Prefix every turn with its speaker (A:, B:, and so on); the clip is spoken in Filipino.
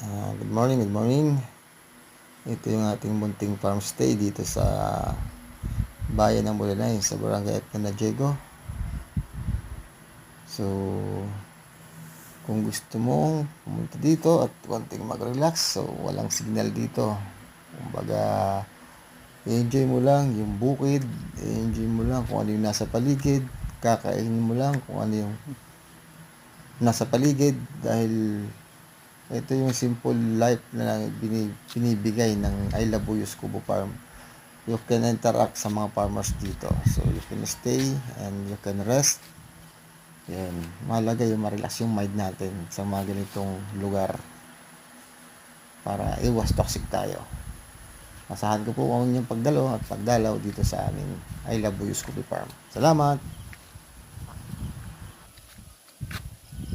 A: Good morning, good morning. Ito yung ating munting farm stay dito sa bayan ng Bulanay, sa Barangay Diego. So, kung gusto mong pumunta dito at konting mag-relax, so walang signal dito. Kumbaga, enjoy mo lang yung bukid, enjoy mo lang kung ano yung nasa paligid, kakainin mo lang kung ano yung nasa paligid dahil ito yung simple life na binibigay ng I Love Buyos Kubo Farm. You can interact sa mga farmers dito. So, you can stay and you can rest. Yan. Mahalaga yung ma-relax yung mind natin sa mga ganitong lugar para iwas toxic tayo. Masahan ko po ang inyong pagdalo at pagdalaw dito sa aming I Love Buyos Kubo Farm. Salamat!